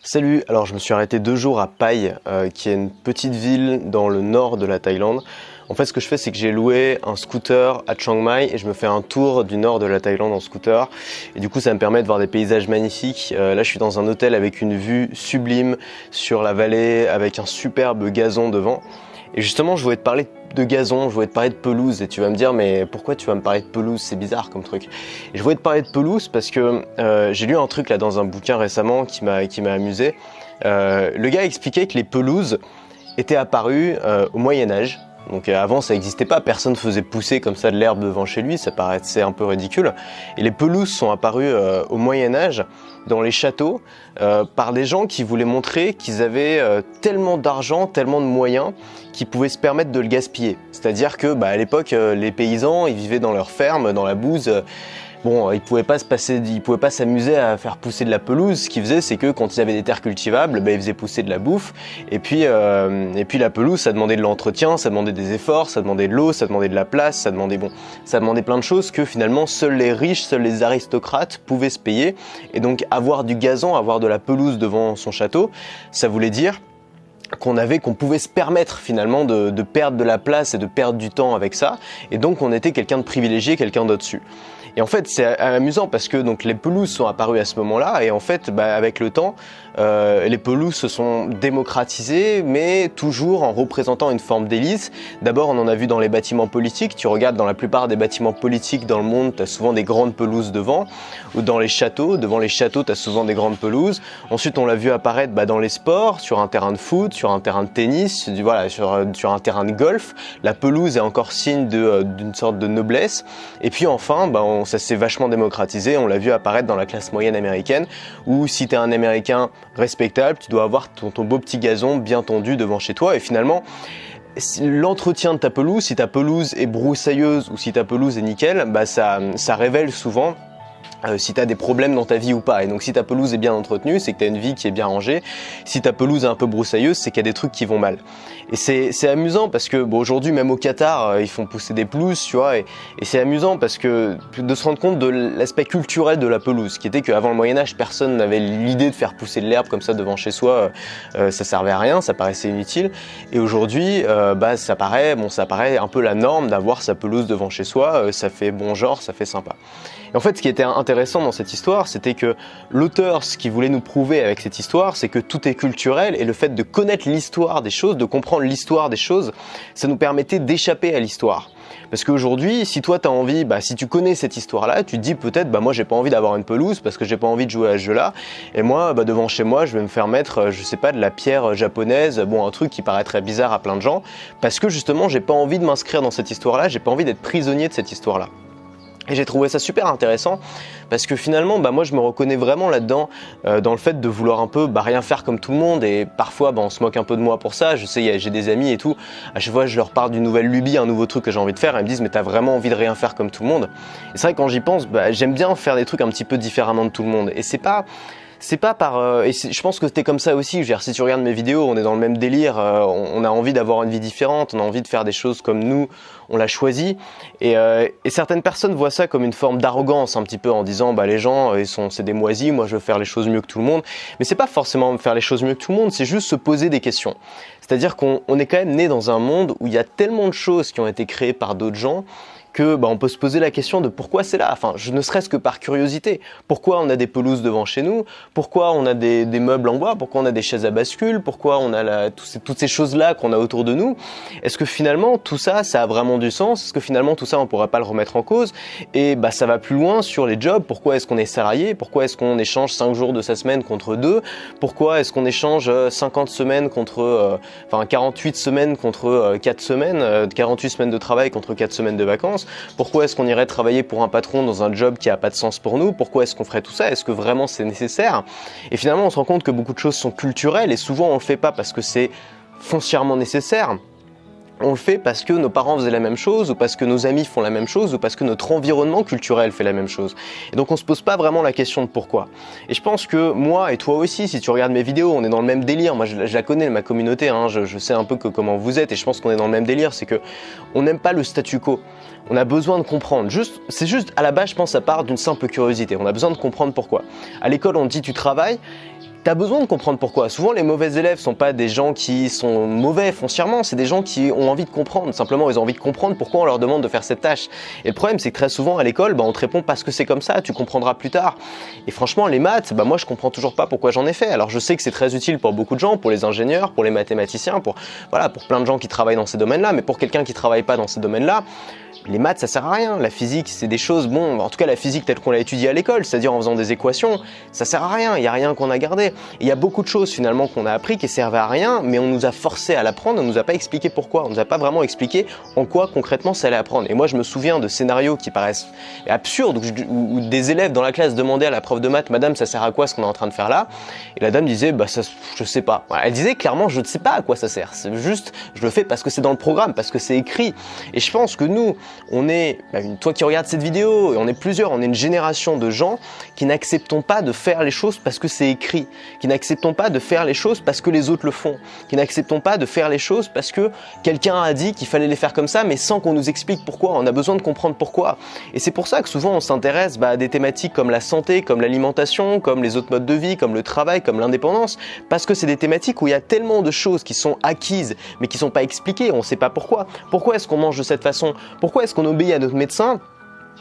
Salut, alors je me suis arrêté 2 jours à Pai, qui est une petite ville dans le nord de la Thaïlande. En fait, ce que je fais, c'est que j'ai loué un scooter à Chiang Mai et je me fais un tour du nord de la Thaïlande en scooter. Et du coup, ça me permet de voir des paysages magnifiques. Là, je suis dans un hôtel avec une vue sublime sur la vallée, avec un superbe gazon devant. Et justement, je voulais te parler de gazon, je voulais te parler de pelouse. Et tu vas me dire, mais pourquoi tu vas me parler de pelouse? C'est bizarre comme truc. Et je voulais te parler de pelouse parce que j'ai lu un truc là dans un bouquin récemment qui m'a amusé. Le gars expliquait que les pelouses étaient apparues au Moyen-Âge. Donc avant ça n'existait pas, personne faisait pousser comme ça de l'herbe devant chez lui, ça paraissait un peu ridicule. Et les pelouses sont apparues au Moyen-Âge dans les châteaux par des gens qui voulaient montrer qu'ils avaient tellement d'argent, tellement de moyens qu'ils pouvaient se permettre de le gaspiller. C'est-à-dire que à l'époque les paysans ils vivaient dans leurs fermes, dans la bouse. Bon, ils pouvaient pas s'amuser à faire pousser de la pelouse. Ce qu'ils faisaient, c'est que quand ils avaient des terres cultivables, ils faisaient pousser de la bouffe. Et puis la pelouse, ça demandait de l'entretien, ça demandait des efforts, ça demandait de l'eau, ça demandait de la place, ça demandait plein de choses que finalement seuls les riches, seuls les aristocrates pouvaient se payer. Et donc avoir du gazon, avoir de la pelouse devant son château, ça voulait dire qu'on pouvait se permettre finalement de perdre de la place et de perdre du temps avec ça. Et donc on était quelqu'un de privilégié, quelqu'un d'au-dessus. Et en fait, c'est amusant parce que donc les pelouses sont apparues à ce moment-là et en fait, avec le temps, les pelouses se sont démocratisées, mais toujours en représentant une forme d'élite. D'abord, on en a vu dans les bâtiments politiques. Tu regardes dans la plupart des bâtiments politiques dans le monde, tu as souvent des grandes pelouses devant, ou dans les châteaux. Devant les châteaux, tu as souvent des grandes pelouses. Ensuite, on l'a vu apparaître dans les sports, sur un terrain de foot, sur un terrain de tennis, sur un terrain de golf. La pelouse est encore signe d'une sorte de noblesse. Et puis enfin, ça s'est vachement démocratisé. On l'a vu apparaître dans la classe moyenne américaine, où si tu es un Américain respectable, tu dois avoir ton beau petit gazon bien tendu devant chez toi. Et finalement, l'entretien de ta pelouse, si ta pelouse est broussailleuse ou si ta pelouse est nickel, ça révèle souvent si tu as des problèmes dans ta vie ou pas. Et donc si ta pelouse est bien entretenue, c'est que tu as une vie qui est bien rangée. Si ta pelouse est un peu broussailleuse, c'est qu'il y a des trucs qui vont mal. Et c'est amusant parce que aujourd'hui, même au Qatar, ils font pousser des pelouses, tu vois, et c'est amusant parce que de se rendre compte de l'aspect culturel de la pelouse, qui était qu'avant le Moyen-Âge, personne n'avait l'idée de faire pousser de l'herbe comme ça devant chez soi, ça servait à rien, ça paraissait inutile. Et aujourd'hui, ça paraît un peu la norme d'avoir sa pelouse devant chez soi, ça fait bon genre, ça fait sympa. Et en fait, ce qui était intéressant dans cette histoire, c'était que l'auteur, ce qu'il voulait nous prouver avec cette histoire, c'est que tout est culturel et le fait de connaître l'histoire des choses, de comprendre l'histoire des choses, ça nous permettait d'échapper à l'histoire. Parce qu'aujourd'hui, si toi t'as envie, si tu connais cette histoire-là, tu te dis peut-être, moi j'ai pas envie d'avoir une pelouse parce que j'ai pas envie de jouer à ce jeu-là. Et moi, devant chez moi, je vais me faire mettre, je sais pas, de la pierre japonaise, un truc qui paraîtrait bizarre à plein de gens, parce que justement, j'ai pas envie de m'inscrire dans cette histoire-là, j'ai pas envie d'être prisonnier de cette histoire-là. Et j'ai trouvé ça super intéressant parce que finalement, moi je me reconnais vraiment là-dedans, dans le fait de vouloir un peu rien faire comme tout le monde et parfois on se moque un peu de moi pour ça. Je sais, j'ai des amis et tout, à chaque fois je leur parle d'une nouvelle lubie, un nouveau truc que j'ai envie de faire, et ils me disent mais t'as vraiment envie de rien faire comme tout le monde? Et c'est vrai que quand j'y pense, j'aime bien faire des trucs un petit peu différemment de tout le monde et c'est pas par... je pense que t'es comme ça aussi, si tu regardes mes vidéos, on est dans le même délire, on a envie d'avoir une vie différente, on a envie de faire des choses comme nous, on l'a choisi. Et certaines personnes voient ça comme une forme d'arrogance un petit peu en disant les gens, c'est des moisis, moi je veux faire les choses mieux que tout le monde. Mais c'est pas forcément faire les choses mieux que tout le monde, c'est juste se poser des questions. C'est-à-dire qu'on est quand même né dans un monde où il y a tellement de choses qui ont été créées par d'autres gens que on peut se poser la question de pourquoi c'est là, ne serait-ce que par curiosité. Pourquoi on a des pelouses devant chez nous? Pourquoi on a des meubles en bois? Pourquoi on a des chaises à bascule? Pourquoi on a toutes ces choses-là qu'on a autour de nous? Est-ce que finalement tout ça, ça a vraiment du sens? Est-ce que finalement tout ça, on pourrait pas le remettre en cause? Et ça va plus loin sur les jobs. Pourquoi est-ce qu'on est salarié? Pourquoi est-ce qu'on échange 5 jours de sa semaine contre 2? Pourquoi est-ce qu'on échange 50 semaines contre 48 semaines contre 4 semaines, 48 semaines de travail contre 4 semaines de vacances? Pourquoi est-ce qu'on irait travailler pour un patron dans un job qui n'a pas de sens pour nous? Pourquoi est-ce qu'on ferait tout ça? Est-ce que vraiment c'est nécessaire? Et finalement, on se rend compte que beaucoup de choses sont culturelles et souvent on le fait pas parce que c'est foncièrement nécessaire. On le fait parce que nos parents faisaient la même chose, ou parce que nos amis font la même chose, ou parce que notre environnement culturel fait la même chose. Et donc on se pose pas vraiment la question de pourquoi. Et je pense que moi et toi aussi, si tu regardes mes vidéos, on est dans le même délire. Moi je la connais, ma communauté, je sais un peu comment vous êtes, et je pense qu'on est dans le même délire, c'est que on n'aime pas le statu quo. On a besoin de comprendre. C'est juste, à la base, je pense, ça part d'une simple curiosité. On a besoin de comprendre pourquoi. À l'école, on dit tu travailles. t'as besoin de comprendre pourquoi. Souvent les mauvais élèves sont pas des gens qui sont mauvais foncièrement, c'est des gens qui ont envie de comprendre. Simplement ils ont envie de comprendre pourquoi on leur demande de faire cette tâche. Et le problème c'est que très souvent à l'école, on te répond parce que c'est comme ça, tu comprendras plus tard. Et franchement les maths, moi je comprends toujours pas pourquoi j'en ai fait. Alors je sais que c'est très utile pour beaucoup de gens, pour les ingénieurs, pour les mathématiciens, pour plein de gens qui travaillent dans ces domaines-là, mais pour quelqu'un qui travaille pas dans ces domaines-là, les maths ça sert à rien, la physique c'est des choses, en tout cas la physique telle qu'on l'a étudiée à l'école, c'est-à-dire en faisant des équations, ça sert à rien, il n'y a rien qu'on a gardé. Il y a beaucoup de choses finalement qu'on a appris qui servaient à rien, mais on nous a forcé à l'apprendre, on nous a pas expliqué pourquoi, on nous a pas vraiment expliqué en quoi concrètement ça allait apprendre. Et moi je me souviens de scénarios qui paraissent absurdes, où des élèves dans la classe demandaient à la prof de maths, madame ça sert à quoi ce qu'on est en train de faire là? Et la dame disait, je sais pas. Voilà, elle disait clairement, je ne sais pas à quoi ça sert, c'est juste, je le fais parce que c'est dans le programme, parce que c'est écrit. Et je pense que nous, on est, toi qui regardes cette vidéo, et on est plusieurs, on est une génération de gens qui n'acceptons pas de faire les choses parce que c'est écrit, qui n'acceptons pas de faire les choses parce que les autres le font, qui n'acceptons pas de faire les choses parce que quelqu'un a dit qu'il fallait les faire comme ça, mais sans qu'on nous explique pourquoi. On a besoin de comprendre pourquoi. Et c'est pour ça que souvent on s'intéresse à des thématiques comme la santé, comme l'alimentation, comme les autres modes de vie, comme le travail, comme l'indépendance, parce que c'est des thématiques où il y a tellement de choses qui sont acquises, mais qui ne sont pas expliquées, on ne sait pas pourquoi. Pourquoi est-ce qu'on mange de cette façon? Pourquoi est-ce qu'on obéit à notre médecin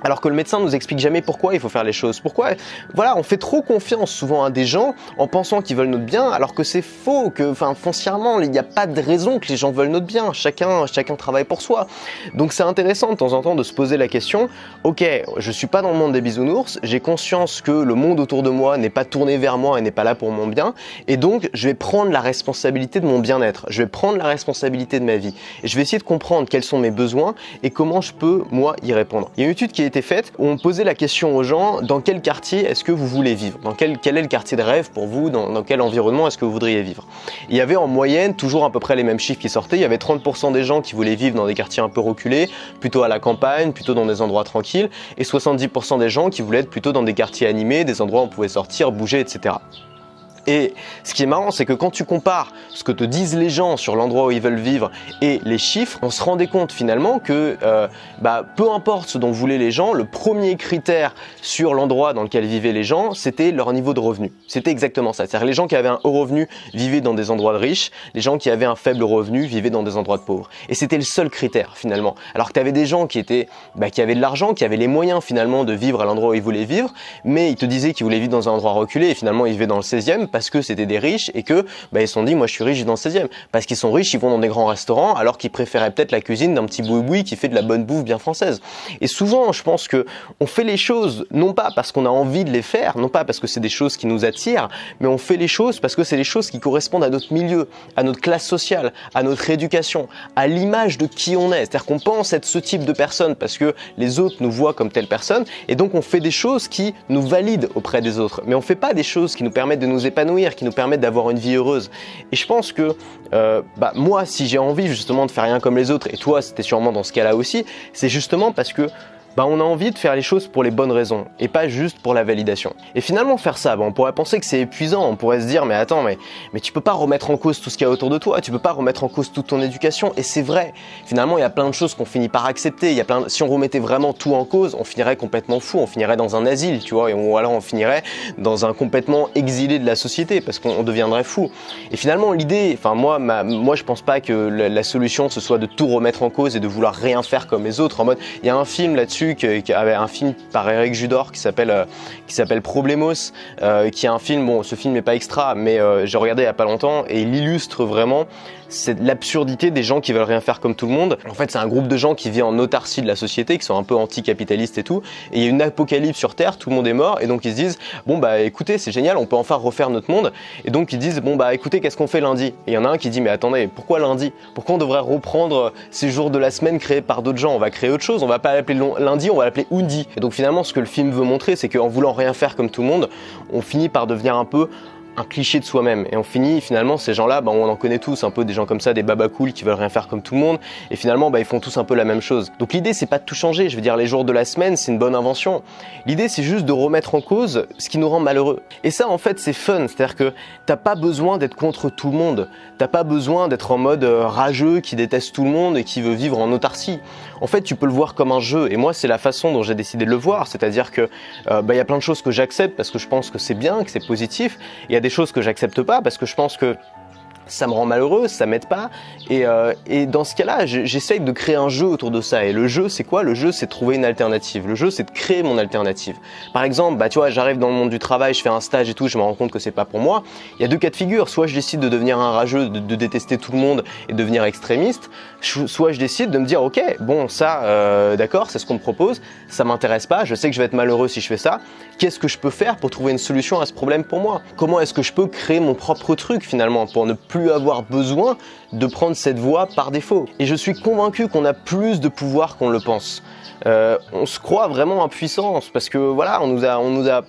alors que le médecin nous explique jamais pourquoi il faut faire les choses? Pourquoi? Voilà, on fait trop confiance souvent à des gens en pensant qu'ils veulent notre bien, alors que c'est faux, que foncièrement, il n'y a pas de raison que les gens veulent notre bien. Chacun travaille pour soi. Donc c'est intéressant de temps en temps de se poser la question, ok, je suis pas dans le monde des bisounours, j'ai conscience que le monde autour de moi n'est pas tourné vers moi et n'est pas là pour mon bien, et donc je vais prendre la responsabilité de mon bien-être, je vais prendre la responsabilité de ma vie, et je vais essayer de comprendre quels sont mes besoins et comment je peux, moi, y répondre. Il y a une étude qui a été faite où on posait la question aux gens, dans quel quartier est-ce que vous voulez vivre? Quel est le quartier de rêve pour vous? Dans quel environnement est-ce que vous voudriez vivre? Il y avait en moyenne toujours à peu près les mêmes chiffres qui sortaient. Il y avait 30% des gens qui voulaient vivre dans des quartiers un peu reculés, plutôt à la campagne, plutôt dans des endroits tranquilles, et 70% des gens qui voulaient être plutôt dans des quartiers animés, des endroits où on pouvait sortir, bouger, etc. Et ce qui est marrant, c'est que quand tu compares ce que te disent les gens sur l'endroit où ils veulent vivre et les chiffres, on se rendait compte finalement que peu importe ce dont voulaient les gens, le premier critère sur l'endroit dans lequel vivaient les gens, c'était leur niveau de revenu. C'était exactement ça. C'est-à-dire les gens qui avaient un haut revenu vivaient dans des endroits de riches, les gens qui avaient un faible revenu vivaient dans des endroits de pauvres. Et c'était le seul critère finalement. Alors que tu avais des gens qui avaient de l'argent, qui avaient les moyens finalement de vivre à l'endroit où ils voulaient vivre, mais ils te disaient qu'ils voulaient vivre dans un endroit reculé et finalement ils vivaient dans le 16e parce que c'était des riches et que ils se sont dit moi je suis riche dans le 16e. Parce qu'ils sont riches, ils vont dans des grands restaurants alors qu'ils préféraient peut-être la cuisine d'un petit boui-boui qui fait de la bonne bouffe bien française. Et souvent je pense que on fait les choses non pas parce qu'on a envie de les faire, non pas parce que c'est des choses qui nous attirent, mais on fait les choses parce que c'est les choses qui correspondent à notre milieu, à notre classe sociale, à notre éducation, à l'image de qui on est. C'est-à-dire qu'on pense être ce type de personne parce que les autres nous voient comme telle personne et donc on fait des choses qui nous valident auprès des autres. Mais on fait pas des choses qui nous permettent de nous épanouir, qui nous permettent d'avoir une vie heureuse. Et je pense que moi, si j'ai envie justement de faire rien comme les autres, et toi c'était sûrement dans ce cas-là aussi, c'est justement parce que on a envie de faire les choses pour les bonnes raisons et pas juste pour la validation. Et finalement faire ça, on pourrait penser que c'est épuisant, on pourrait se dire mais attends, mais tu peux pas remettre en cause tout ce qu'il y a autour de toi, tu peux pas remettre en cause toute ton éducation, et c'est vrai. Finalement il y a plein de choses qu'on finit par accepter, si on remettait vraiment tout en cause, on finirait complètement fou, on finirait dans un asile, tu vois, ou alors on finirait dans un complètement exilé de la société parce qu'on deviendrait fou. Et finalement l'idée, moi je pense pas que la solution ce soit de tout remettre en cause et de vouloir rien faire comme les autres, en mode, il y a un film là-dessus qui avait un film par Eric Judor qui s'appelle Problemos, qui est un film, ce film n'est pas extra, mais j'ai regardé il y a pas longtemps et il illustre vraiment l'absurdité des gens qui veulent rien faire comme tout le monde. En fait, c'est un groupe de gens qui vit en autarcie de la société, qui sont un peu anticapitalistes et tout, et il y a une apocalypse sur Terre, tout le monde est mort, et donc ils se disent écoutez, c'est génial, on peut enfin refaire notre monde, et donc ils disent écoutez, qu'est-ce qu'on fait lundi? Et il y en a un qui dit mais attendez, pourquoi lundi? Pourquoi on devrait reprendre ces jours de la semaine créés par d'autres gens? On va créer autre chose, on va pas l'appeler lundi, on va l'appeler Undi. Et donc finalement ce que le film veut montrer, c'est qu'en voulant rien faire comme tout le monde, on finit par devenir un peu un cliché de soi-même, et on finit finalement, ces gens-là, on en connaît tous un peu, des gens comme ça, des babas cool qui veulent rien faire comme tout le monde, et finalement ils font tous un peu la même chose. Donc l'idée c'est pas de tout changer, je veux dire les jours de la semaine c'est une bonne invention, l'idée c'est juste de remettre en cause ce qui nous rend malheureux. Et ça en fait c'est fun, c'est-à-dire que t'as pas besoin d'être contre tout le monde, t'as pas besoin d'être en mode rageux qui déteste tout le monde et qui veut vivre en autarcie. En fait tu peux le voir comme un jeu, et moi c'est la façon dont j'ai décidé de le voir, c'est-à-dire que y a plein de choses que j'accepte parce que je pense que c'est bien, que c'est positif, et il y a des choses que j'accepte pas parce que je pense que ça me rend malheureux, ça m'aide pas. Et dans ce cas-là, j'essaye de créer un jeu autour de ça. Et le jeu, c'est quoi? Le jeu, c'est de trouver une alternative. Le jeu, c'est de créer mon alternative. Par exemple, tu vois, j'arrive dans le monde du travail, je fais un stage et tout, je me rends compte que c'est pas pour moi. Il y a deux cas de figure. Soit je décide de devenir un rageux, de détester tout le monde et de devenir extrémiste. Soit je décide de me dire, ok, bon, ça, d'accord, c'est ce qu'on me propose. Ça m'intéresse pas. Je sais que je vais être malheureux si je fais ça. Qu'est-ce que je peux faire pour trouver une solution à ce problème pour moi? Comment est-ce que je peux créer mon propre truc finalement pour ne plus avoir besoin de prendre cette voie par défaut? Et je suis convaincu qu'on a plus de pouvoir qu'on le pense. On se croit vraiment en puissance parce que voilà, on nous a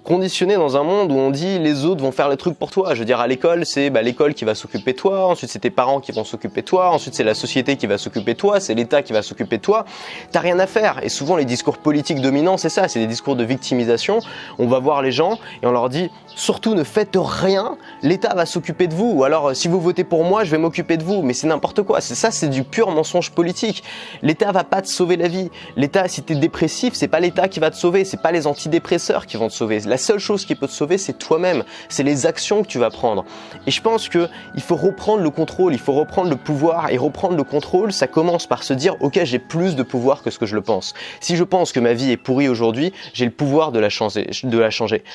conditionné dans un monde où on dit les autres vont faire les trucs pour toi. Je veux dire, à l'école, c'est l'école qui va s'occuper de toi, ensuite c'est tes parents qui vont s'occuper de toi, ensuite c'est la société qui va s'occuper de toi, c'est l'État qui va s'occuper de toi. T'as rien à faire. Et souvent les discours politiques dominants, c'est ça, c'est des discours de victimisation. On va voir les gens et on leur dit surtout ne faites rien, l'État va s'occuper de vous. Ou alors si vous votez pour moi, je vais m'occuper de vous. Mais c'est n'importe quoi. C'est du pur mensonge politique. L'État va pas te sauver la vie. L'État, si t'es dépressif, c'est pas l'État qui va te sauver, c'est pas les antidépresseurs qui vont te sauver. La seule chose qui peut te sauver, c'est toi-même. C'est les actions que tu vas prendre. Et je pense que il faut reprendre le contrôle, il faut reprendre le pouvoir. Et reprendre le contrôle, ça commence par se dire, ok, j'ai plus de pouvoir que ce que je le pense. Si je pense que ma vie est pourrie aujourd'hui, j'ai le pouvoir de la changer.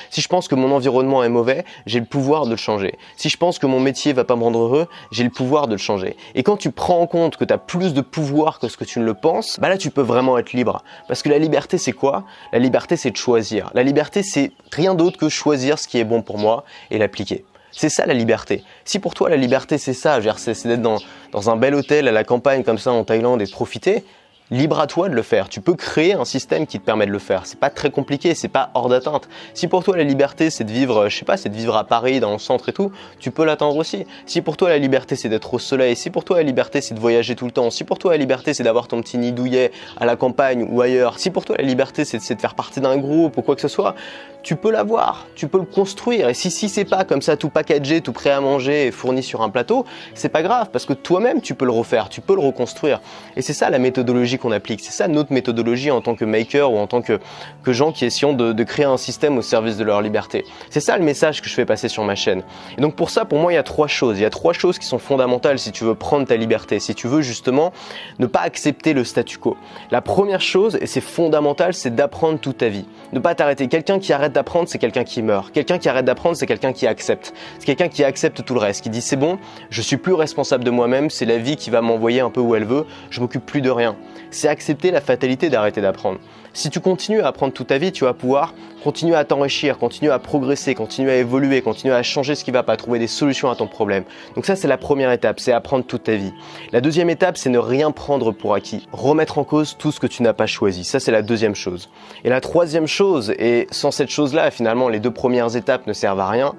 Si je pense que mon environnement est mauvais, j'ai le pouvoir de le changer. Si je pense que mon métier va pas me rendre heureux, j'ai le pouvoir de le changer. Et quand tu prends en compte que tu as plus de pouvoir que ce que tu ne le penses, là tu peux vraiment être libre. Parce que la liberté, c'est quoi? La liberté, c'est de choisir. La liberté, c'est rien d'autre que choisir ce qui est bon pour moi et l'appliquer. C'est ça la liberté. Si pour toi la liberté c'est ça, c'est d'être dans un bel hôtel à la campagne comme ça en Thaïlande et de profiter, libre à toi de le faire. Tu peux créer un système qui te permet de le faire. C'est pas très compliqué, c'est pas hors d'atteinte. Si pour toi la liberté c'est de vivre, je sais pas, c'est de vivre à Paris, dans le centre et tout, tu peux l'atteindre aussi. Si pour toi la liberté c'est d'être au soleil, si pour toi la liberté c'est de voyager tout le temps, si pour toi la liberté c'est d'avoir ton petit nid douillet à la campagne ou ailleurs, si pour toi la liberté c'est de faire partie d'un groupe ou quoi que ce soit, tu peux l'avoir, tu peux le construire. Et si c'est pas comme ça tout packagé, tout prêt à manger et fourni sur un plateau, c'est pas grave parce que toi-même tu peux le refaire, tu peux le reconstruire. Et c'est ça la méthodologie qu'on applique, c'est ça notre méthodologie en tant que maker ou en tant que gens qui essayons de créer un système au service de leur liberté. C'est ça le message que je fais passer sur ma chaîne. Et donc pour ça, pour moi, il y a trois choses. Il y a trois choses qui sont fondamentales si tu veux prendre ta liberté, si tu veux justement ne pas accepter le statu quo. La première chose, et c'est fondamental, c'est d'apprendre toute ta vie. Ne pas t'arrêter. Quelqu'un qui arrête d'apprendre, c'est quelqu'un qui meurt. Quelqu'un qui arrête d'apprendre, c'est quelqu'un qui accepte. C'est quelqu'un qui accepte tout le reste, qui dit c'est bon, je suis plus responsable de moi-même, c'est la vie qui va m'envoyer un peu où elle veut, je m'occupe plus de rien. C'est accepter la fatalité d'arrêter d'apprendre. Si tu continues à apprendre toute ta vie, tu vas pouvoir continuer à t'enrichir, continuer à progresser, continuer à évoluer, continuer à changer ce qui va pas, trouver des solutions à ton problème. Donc ça, c'est la première étape, c'est apprendre toute ta vie. La deuxième étape, c'est ne rien prendre pour acquis. Remettre en cause tout ce que tu n'as pas choisi. Ça, c'est la deuxième chose. Et la troisième chose, et sans cette chose-là, finalement, les deux premières étapes ne servent à rien.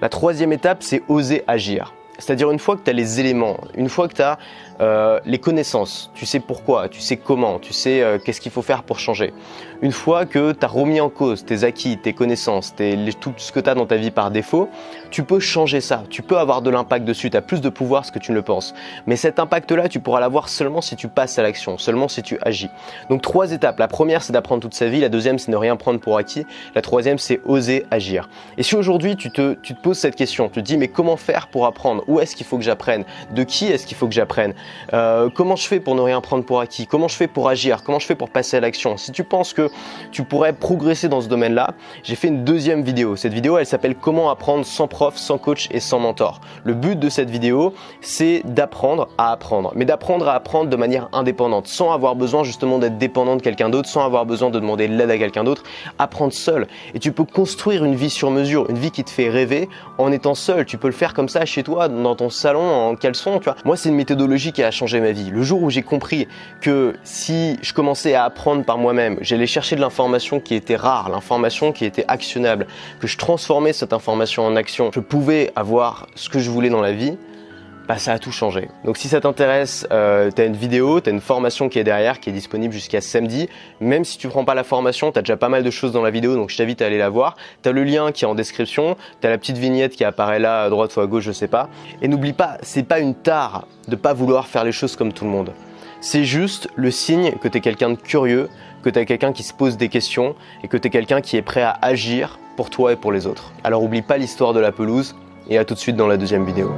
La troisième étape, c'est oser agir. C'est-à-dire une fois que tu as les éléments, une fois que tu as les connaissances, tu sais pourquoi, tu sais comment, tu sais qu'est-ce qu'il faut faire pour changer. Une fois que tu as remis en cause tes acquis, tes connaissances, tout ce que tu as dans ta vie par défaut, tu peux changer ça, tu peux avoir de l'impact dessus, tu as plus de pouvoir que tu ne le penses. Mais cet impact-là, tu pourras l'avoir seulement si tu passes à l'action, seulement si tu agis. Donc 3 étapes. La première, c'est d'apprendre toute sa vie. La deuxième, c'est ne rien prendre pour acquis. La troisième, c'est oser agir. Et si aujourd'hui, tu te poses cette question, tu te dis mais comment faire pour apprendre? Où est-ce qu'il faut que j'apprenne? De qui est-ce qu'il faut que j'apprenne? Comment je fais pour ne rien prendre pour acquis? Comment je fais pour agir? Comment je fais pour passer à l'action? Si tu penses que tu pourrais progresser dans ce domaine-là, j'ai fait une deuxième vidéo. Cette vidéo, elle s'appelle Comment apprendre sans prof, sans coach et sans mentor. Le but de cette vidéo, c'est d'apprendre à apprendre, mais d'apprendre à apprendre de manière indépendante, sans avoir besoin justement d'être dépendant de quelqu'un d'autre, sans avoir besoin de demander de l'aide à quelqu'un d'autre, apprendre seul. Et tu peux construire une vie sur mesure, une vie qui te fait rêver en étant seul. Tu peux le faire comme ça chez toi, dans ton salon, en caleçon, tu vois. Moi, c'est une méthodologie qui a changé ma vie. Le jour où j'ai compris que si je commençais à apprendre par moi-même, j'allais chercher de l'information qui était rare, l'information qui était actionnable, que je transformais cette information en action, je pouvais avoir ce que je voulais dans la vie, bah ça a tout changé. Donc si ça t'intéresse, tu as une vidéo, tu as une formation qui est derrière, qui est disponible jusqu'à samedi. Même si tu prends pas la formation, tu as déjà pas mal de choses dans la vidéo, donc je t'invite à aller la voir. Tu as le lien qui est en description, tu as la petite vignette qui apparaît là à droite ou à gauche, je sais pas. Et n'oublie pas, c'est pas une tare de pas vouloir faire les choses comme tout le monde. C'est juste le signe que tu es quelqu'un de curieux, que tu es quelqu'un qui se pose des questions et que tu es quelqu'un qui est prêt à agir pour toi et pour les autres. Alors oublie pas l'histoire de la pelouse et à tout de suite dans la deuxième vidéo.